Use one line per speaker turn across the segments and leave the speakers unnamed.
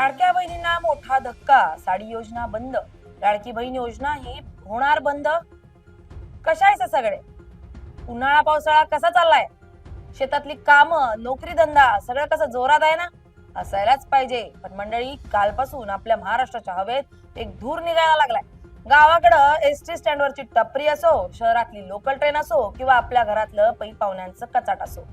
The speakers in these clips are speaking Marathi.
लाडक्या बहिणींना मोठा धक्का, साडी योजना बंद. लाडकी बहीण योजना ही होणार बंद. कशा आहे सगळे? उन्हाळा पावसाळा कसा चाललाय? शेतातली कामं, नोकरी धंदा सगळं कसं जोरात आहे ना? असायलाच पाहिजे. पण मंडळी, कालपासून आपल्या महाराष्ट्राच्या हवेत एक धूर निघायला लागलाय. गावाकडं एसटी स्टँडवरची टपरी असो, शहरातली लोकल ट्रेन असो किंवा आपल्या घरातलं पै पाहुण्यांचं कचाट असो,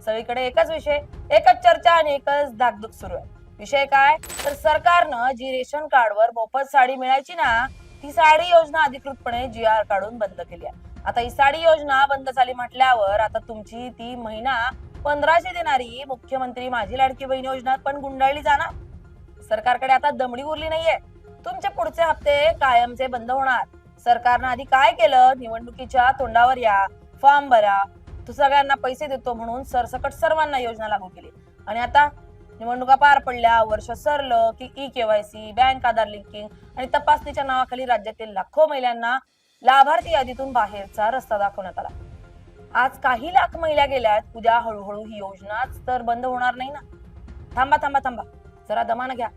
सगळीकडे एकच विषय, एकच चर्चा आणि एकच धाकधूक सुरू आहे. विषय काय? तर सरकारनं जी रेशन कार्डवर मोफत साडी मिळायची ना, ती साडी योजना अधिकृतपणे GR काढून बंद केली आहे. आता ही साडी योजना बंद झाली म्हटल्यावर आता तुमची ती महिना 1500 देणारी मुख्यमंत्री माझी लाडकी बहीण योजना पण गुंडाळली जाणार. सरकारकडे आता दमडी उरली नाहीये. तुमचे पुढचे हप्ते कायमचे बंद होणार. सरकारनं आधी काय केलं? निवडणुकीच्या तोंडावर या, फॉर्म भरा, तू सगळ्यांना पैसे देतो म्हणून सरसकट सर्वांना योजना लागू केली. आणि आता निवडणुका पार पडल्या, वर्ष सरलं की KYC, बँक आधार लिंकिंग आणि तपासणीच्या नावाखाली राज्यातील लाखो महिलांना लाभार्थी यादीतून बाहेरचा रस्ता दाखवण्यात आला. आज काही लाख महिला गेल्यात, उद्या हळूहळू ही योजनाच तर बंद होणार नाही ना? थांबा थांबा थांबा, जरा दमानं घ्या.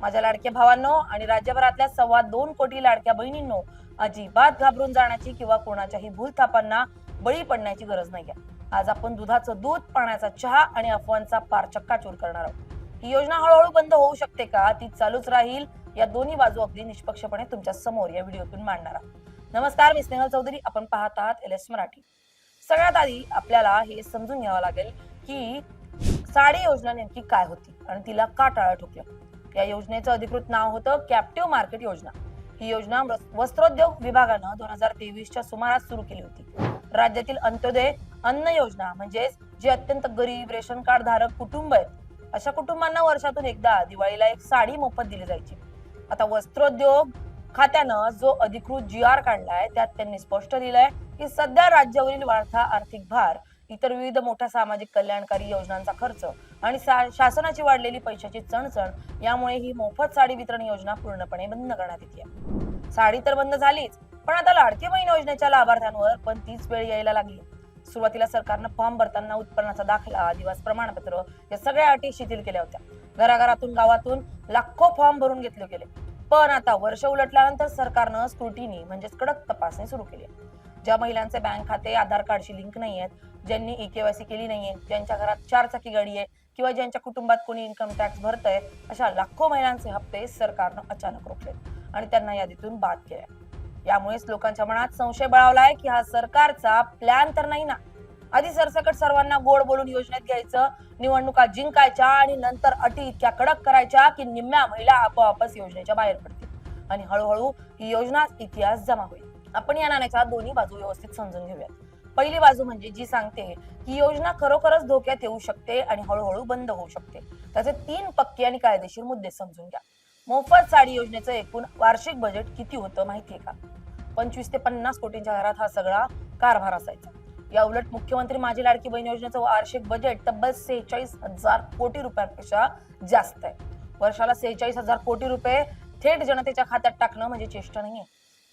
माझ्या लाडक्या भावांनो आणि राज्यभरातल्या 2.25 कोटी लाडक्या बहिणींनो, अजिबात घाबरून जाण्याची किंवा कोणाच्याही भूलथापांना बळी पडण्याची गरज नाहीये. आज आपण दुधाचं दूध, पाण्याचा चहा आणि अफवांचा पार चक्काचूर करणार आहोत. ही योजना हळूहळू बंद होऊ शकते का, ती चालूच राहील, या दोन्ही बाजू अगदी निष्पक्षपणे तुमच्या समोर या व्हिडिओतून मांडणार आहोत. नमस्कार, मी स्नेहल चौधरी. आपण पाहत आहात LS मराठी. सगळ्यात आधी आपल्याला हे समजून घ्यावं लागेल की साडी योजना नेमकी काय होती आणि तिला का टाळं ठोकलं. या योजनेचं अधिकृत नाव होतं कॅप्टिव्ह मार्केट योजना. ही योजना वस्त्रोद्योग विभागानं 2023च्या सुमारास सुरू केली होती. राज्यातील अंत्योदय अन्न योजना म्हणजेच जे अत्यंत गरीब रेशन कार्ड धारक कुटुंब आहेत, अशा कुटुंबांना वर्षातून एकदा दिवाळीला एक साडी मोफत दिली जायची. आता वस्त्रोद्योग खात्यानं जो अधिकृत GR काढलाय त्यात त्यांनी स्पष्ट लिहिलंय की सध्या राज्यावरील वाढता आर्थिक भार, इतर विविध मोठ्या सामाजिक कल्याणकारी योजनांचा खर्च आणि शासनाची वाढलेली पैशाची चणचण यामुळे ही मोफत साडी वितरण योजना पूर्णपणे बंद करण्यात येते. साडी तर बंद झालीच, पण आता लाडकी बहीण योजनेच्या लाभार्थ्यांवर पण तीच वेळ यायला लागली. सुरुवातीला सरकारनं फॉर्म भरताना उत्पन्नाचा दाखला, आदिवासी प्रमाणपत्र या सगळ्या अटी शिथिल केल्या होत्या. घराघरातून गावातून लाखो फॉर्म भरून घेतले गेले. पण आता वर्ष उलटल्यानंतर सरकारनं स्क्रुटिनी म्हणजेच कडक तपासणी सुरू केली. ज्या महिलांचे बँक खाते आधार कार्डशी लिंक नाही आहेत, ज्यांनी KYC केली नाहीये, ज्यांच्या घरात 4 चाकी गाडी आहे किंवा ज्यांच्या कुटुंबात कोणी इन्कम टॅक्स भरतंय, अशा लाखो महिलांचे हप्ते सरकारनं अचानक रोखले आणि त्यांना यादीतून बाद केले. यामुळेच लोकांच्या मनात संशय बळावलाय की हा सरकारचा प्लॅन तर नाही ना? आधी सरसकट सर्वांना गोड बोलून योजनेत घ्यायचं, निवडणुका जिंकायच्या आणि नंतर अटी इतक्या कडक करायच्या की निम्म्या महिला आपोआपच योजनेच्या बाहेर पडतील आणि हळूहळू ही योजना इतिहास जमा होईल. आपण या नाण्याच्या दोन्ही बाजू व्यवस्थित समजून घेऊयात. पहिली बाजू म्हणजे जी सांगते की योजना खरोखरच धोक्यात येऊ शकते आणि हळूहळू बंद होऊ शकते. त्याचे 3 पक्के आणि कायदेशीर मुद्दे समजून घ्या. मोफत साडी योजनेचं एकूण वार्षिक बजेट किती होतं माहितीये का? 25 ते 50 कोटींच्या घरात हा सगळा कारभार असायचा. या उलट मुख्यमंत्री माझी लाडकी बहीण योजनेचं वार्षिक बजेट तब्बल 46,000 कोटी रुपयांपेक्षा जास्त आहे. वर्षाला 46,000 कोटी रुपये थेट जनतेच्या खात्यात टाकणं म्हणजे चेष्टा नाहीये.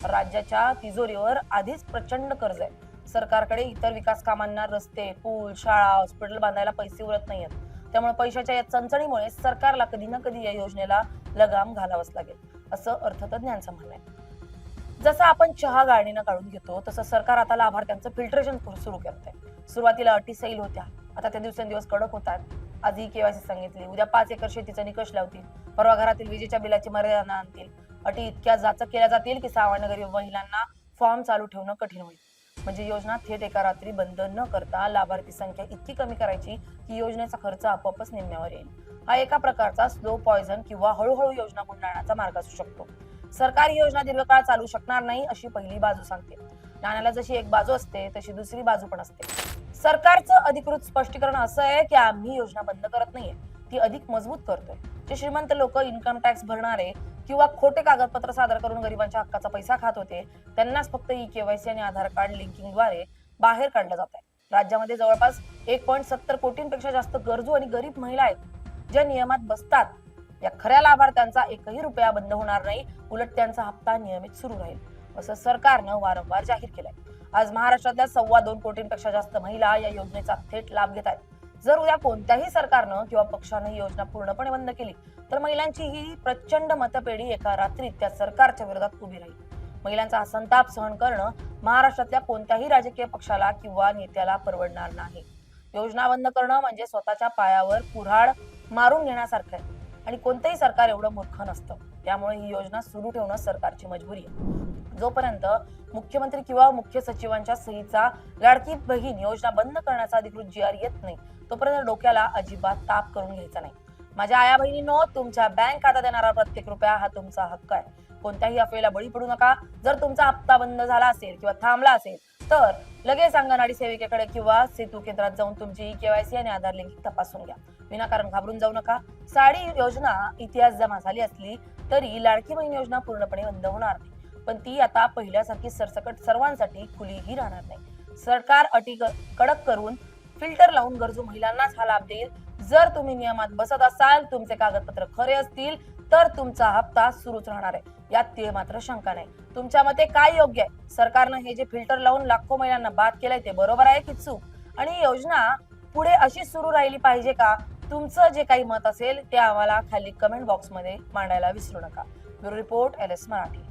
राज्याच्या तिजोरीवर आधीच प्रचंड कर्ज आहे. सरकारकडे इतर विकास कामांना, रस्ते, पूल, शाळा, हॉस्पिटल बांधायला पैसे उरत नाहीयेत. त्यामुळे पैशाच्या या चणचणीमुळे सरकारला कधी ना कधी या योजनेला लगाम घालावंच लागेल, असं अर्थतज्ञांचं म्हणणं आहे. जसं आपण चहा गाळणीनं काढून घेतो, तसं सरकार आता लाभार्थ्यांचं फिल्ट्रेशन सुरू करतंय. सुरुवातीला अटी सैल होत्या, आता त्या दिवसेंदिवस कडक होतात. आज KYC सांगितली, उद्या 5 एकर शेतीचा निकष लावतील, परवा घरातील विजेच्या बिलाची मर्यादा आणतील. अटी इतक्या जाचक केल्या जातील की सामान्य गरीब महिलांना फॉर्म चालू ठेवणं कठीण होईल. म्हणजे योजना थेट एका रात्री बंद न करता लाभार्थी संख्या इतकी कमी करायची की योजनेचा खर्च आपोआपच निम्म्यावर येईल. हा एका प्रकारचा स्लो पॉइझन किंवा हळूहळू योजना गुंडाळण्याचा मार्ग असू शकतो. सरकारी योजना दीर्घकाळ चालू शकणार नाही अशी पहिली बाजू सांगते. नाण्याला जशी एक बाजू असते तशी दुसरी बाजू पण असते. सरकारचं अधिकृत स्पष्टीकरण असं आहे की आम्ही योजना बंद करत नाहीये, ती अधिक मजबूत करतोय. जे श्रीमंत लोक इन्कम टॅक्स भरणारे किंवा खोटे कागदपत्र सादर करून गरिबांच्या हक्काचा पैसा खात होते, त्यांनाच फक्त KYC आणि आधार कार्ड लिंकिंगद्वारे बाहेर काढलं जात आहे. राज्यामध्ये जवळपास 1.70 कोटींपेक्षा जास्त गरजू आणि गरीब महिला आहेत, ज्या नियमात बसतात. या खऱ्या लाभार्थ्यांचा एकही रुपया बंद होणार नाही, उलट त्यांचा हप्ता नियमित सुरू राहील, असं सरकारनं वारंवार जाहीर केलंय. आज महाराष्ट्रातल्या 2.25 कोटींपेक्षा जास्त महिला या योजनेचा थेट लाभ घेत आहेत. जर उद्या कोणत्याही सरकारनं किंवा पक्षानं ही योजना पूर्णपणे बंद केली तर महिलांची ही प्रचंड मतपेढी एका रात्रीत त्या सरकारच्या विरोधात उभी राहील. महिलांचा हा संताप सहन करणं महाराष्ट्रातल्या कोणत्याही राजकीय पक्षाला किंवा नेत्याला परवडणार नाही. योजना बंद करणं म्हणजे स्वतःच्या पायावर कुऱ्हाड मारून घेण्यासारखं आहे आणि कोणतंही सरकार एवढं मूर्ख नसतं. त्यामुळे ही योजना सुरू ठेवणं सरकारची मजबुरी आहे. जोपर्यंत मुख्यमंत्री किंवा मुख्य सचिवांच्या सहीचा लाडकी बहीण योजना बंद करण्याचा अधिकृत GR येत नाही तोपर्यंत डोक्याला अजिबात ताप करून घ्यायचा नाही. माझ्या आया बहिणींनो, तुमच्या बँक खाता देणारा प्रत्येक रुपया हा तुमचा हक्क आहे. कोणत्याही अफवेला बळी पडू नका. जर तुमचा हप्ता बंद झाला असेल किंवा थांबला असेल तर लगेच अंगणवाडी सेविकेकडे किंवा सेतू केंद्रात जाऊन तुमची KYC आणि आधार लिंक तपासून घ्या. विनाकारण घाबरून जाऊ नका. साडी योजना इतिहास जमा झाली असली तरी लाडकी बहीण योजना पूर्णपणे बंद होणार नाही, पण ती आता पहिल्यासारखी सरसकट सर्वांसाठी खुलीही राहणार नाही. सरकार अटी कडक करून फिल्टर लावून गरजू महिलांनाच हा लाभ देईल. जर तुम्ही नियमात बसत असाल, तुमचे कागदपत्र खरे असतील तर तुमचा हप्ता सुरूच राहणार आहे, यात ते मात्र शंका नाही. तुमच्या मते काय योग्य आहे? सरकारनं हे जे फिल्टर लावून लाखो महिलांना बाद केलंय ते बरोबर आहे की चूक? आणि ही योजना पुढे अशी सुरू राहिली पाहिजे का? तुमचं जे काही मत असेल ते आम्हाला खाली कमेंट बॉक्समध्ये मांडायला विसरू नका. Bureau report LS Marathi.